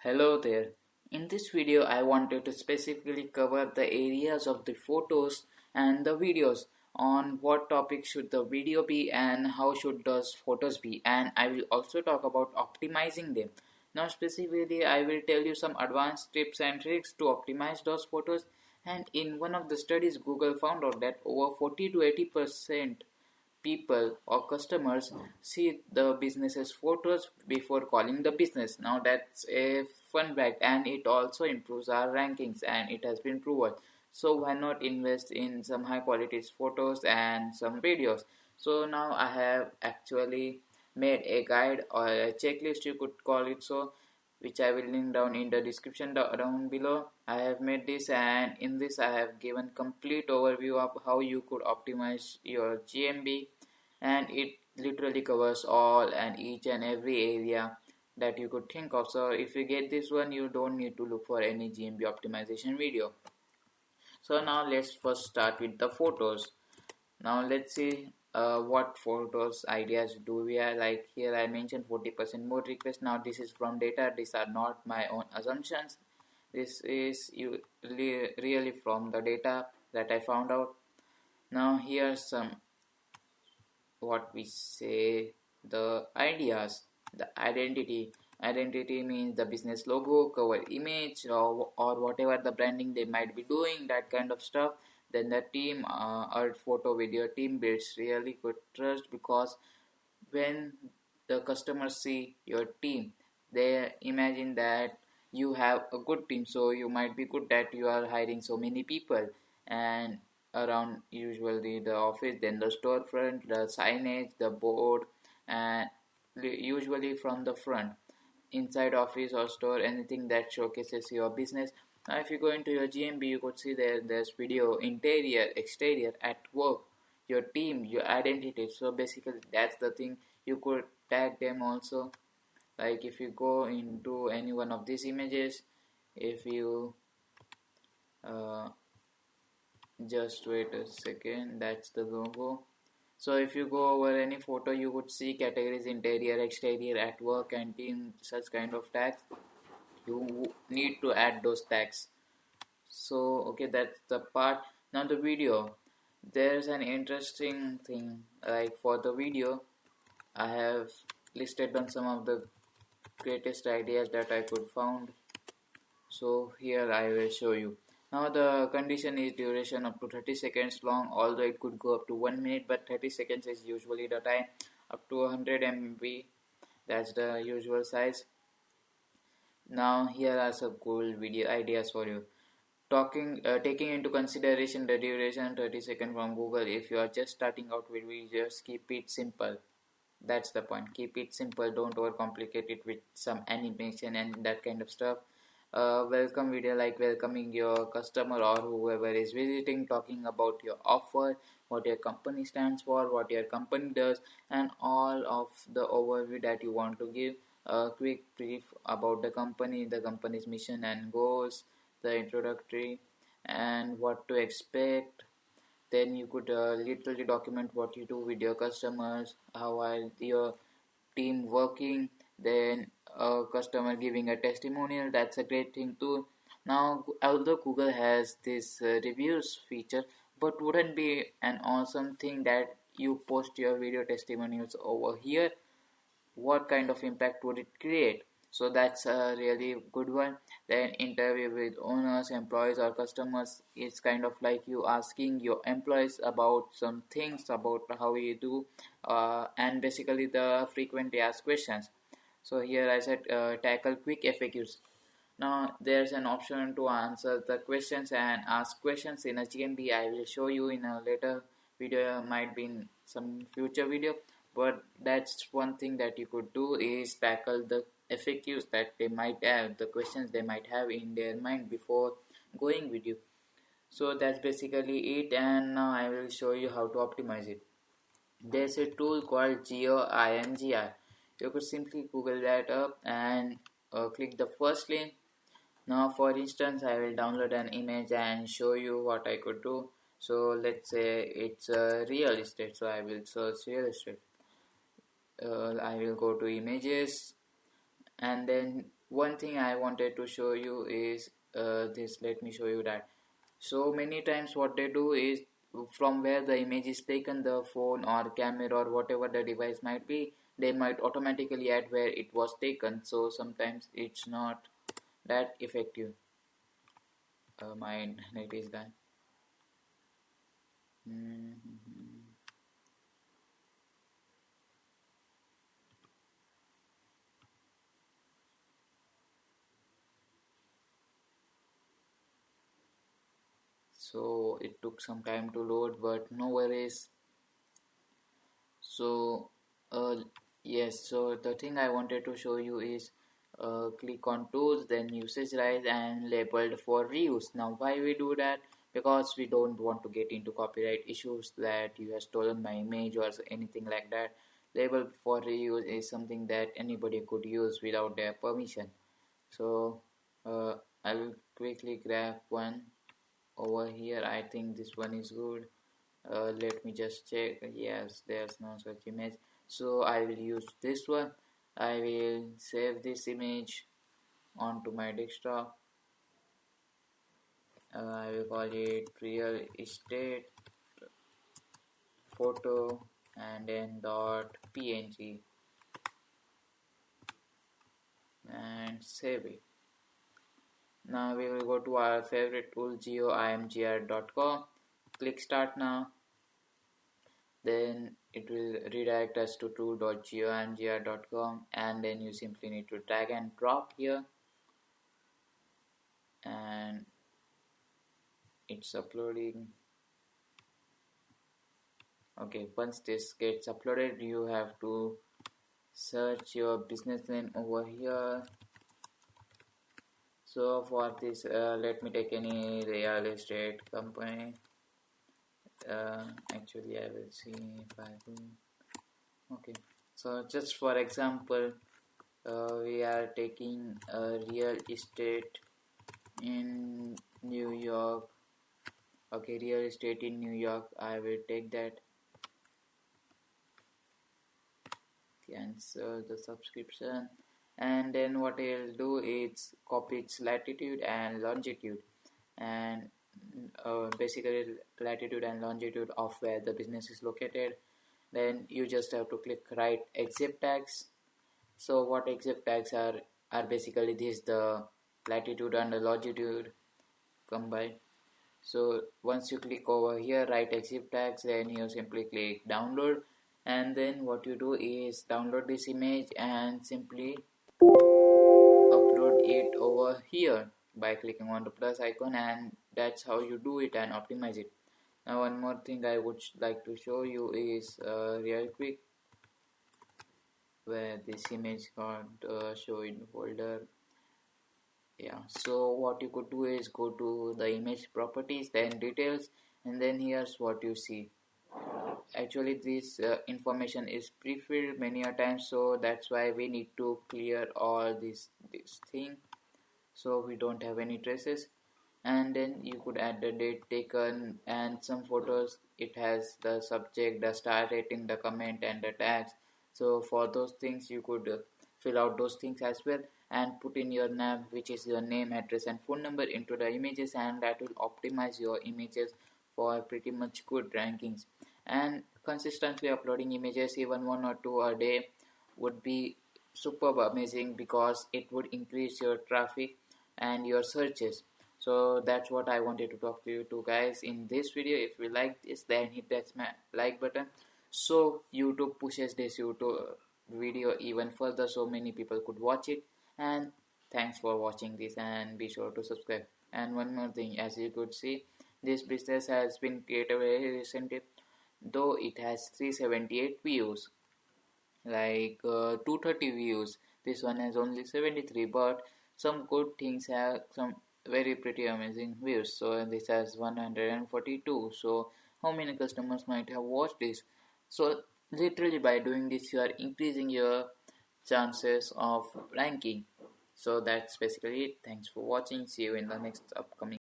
Hello there. In this video, I wanted to specifically cover the areas of the photos and the videos on what topic should the video be and how should those photos be, and I will also talk about optimizing them. Now specifically, I will tell you some advanced tips and tricks to optimize those photos, and in one of the studies Google found out that over 40 to 80% people or customers see the business's photos before calling the business. Now that's a fun fact, and it also improves our rankings, and it has been proven. So why not invest in some high quality photos and some videos? So now I have actually made a guide or a checklist, you could call it so, which I will link down in the description down below. I have made this, and in this I have given complete overview of how you could optimize your GMB, and it literally covers all and each and every area that you could think of. So if you get this one, you don't need to look for any GMB optimization video. So now let's first start with the photos. Now let's see what photos ideas do we have. Like here I mentioned 40% more requests. Now this is from data, these are not my own assumptions, this is really from the data that I found out. Now here's some, what we say, the ideas. The identity means the business logo, cover image, or whatever the branding they might be doing, that kind of stuff. Then the team, or photo with your team builds really good trust, because when the customers see your team, they imagine that you have a good team, so you might be good that you are hiring so many people. And around usually the office, then the storefront, the signage, the board, and usually from the front, inside office or store, anything that showcases your business. Now if you go into your GMB, you could see there's video, interior, exterior, at work, your team, your identity. So basically that's the thing, you could tag them also. Like if you go into any one of these images, if you just wait a second, that's the logo. So if you go over any photo, you would see categories, interior, exterior, at work, and team, such kind of tags. You need to add those tags. So okay, that's the part. Now the video, there's an interesting thing. Like for the video, I have listed down some of the greatest ideas that I could found. So here I will show you. Now the condition is duration up to 30 seconds long, although it could go up to 1 minute, but 30 seconds is usually the time. Up to 100 MB, that's the usual size. Now here are some cool video ideas for you. Taking into consideration the duration 30 seconds from Google, if you are just starting out with videos, keep it simple. That's the point. Keep it simple. Don't overcomplicate it with some animation and that kind of stuff. Welcome video, like welcoming your customer or whoever is visiting, talking about your offer, what your company stands for, what your company does, and all of the overview that you want to give. A quick brief about the company's mission and goals, the introductory, and what to expect. Then you could literally document what you do with your customers, how are your team working. Then a customer giving a testimonial, that's a great thing too. Now although Google has this reviews feature, but wouldn't be an awesome thing that you post your video testimonials over here? What kind of impact would it create? So that's a really good one. Then interview with owners, employees, or customers is kind of like you asking your employees about some things about how you do, and basically the frequently asked questions. So here I said tackle quick FAQs. Now there's an option to answer the questions and ask questions in a GMB. I will show you in a later video, might be in some future video, but that's one thing that you could do, is tackle the FAQs that they might have, the questions they might have in their mind before going with you. So that's basically it, and now I will show you how to optimize it. There's a tool called GeoIMGI. You could simply Google that up and click the first link. Now for instance, I will download an image and show you what I could do. So let's say it's real estate, so I will search real estate. I will go to images, and then one thing I wanted to show you is this. Let me show you that. So many times what they do is, from where the image is taken, the phone or camera or whatever the device might be, they might automatically add where it was taken. So sometimes it's not that effective. My net is done. Mhm. So it took some time to load, but no worries. So uh, yes, so the thing I wanted to show you is, click on tools, then usage rise and labeled for reuse. Now why we do that? Because we don't want to get into copyright issues that you have stolen my image or anything like that. Label for reuse is something that anybody could use without their permission. So uh, I will quickly grab one over here. I think this one is good. Let me just check. Yes, there's no such image, so I will use this one. I will save this image onto my desktop. I will call it real estate photo and then dot png and save it. Now we will go to our favorite tool, geoimgr.com. Click start now. Then it will redirect us to tool.geomgr.com, and then you simply need to drag and drop here, and it's uploading. Okay, once this gets uploaded, you have to search your business name over here. So for this, let me take any real estate company. Actually I will see if I do. Okay, so just for example, we are taking a real estate in New York. Okay, real estate in New York. I will take that. Cancel the subscription, and then what I'll do is copy its latitude and longitude, and basically latitude and longitude of where the business is located. Then you just have to click write exif tags. So what exif tags are basically this: the latitude and the longitude combined. So once you click over here, write exif tags, then you simply click download, and then what you do is download this image and simply upload it over here by clicking on the plus icon, and that's how you do it and optimize it. Now one more thing I would like to show you is real quick, where this image got show in folder. Yeah, so what you could do is go to the image properties, then details, and then here's what you see. Actually this information is pre-filled many a times, so that's why we need to clear all this thing so we don't have any traces. And then you could add the date taken and some photos. It has the subject, the star rating, the comment and the tags. So for those things you could fill out those things as well, and put in your name, which is your name, address and phone number, into the images, and that will optimize your images for pretty much good rankings. And consistently uploading images, even one or two a day, would be superb amazing, because it would increase your traffic and your searches. So that's what I wanted to talk to you two guys in this video. If you like this, then hit that like button, so YouTube pushes this YouTube video even further, so many people could watch it. And thanks for watching this, and be sure to subscribe. And one more thing, as you could see, this business has been created very recently, though it has 378 views, like 230 views. This one has only 73, but some good things have some very pretty amazing views. So this has 142. So how many customers might have watched this? So literally by doing this, you are increasing your chances of ranking. So that's basically it. Thanks for watching. See you in the next upcoming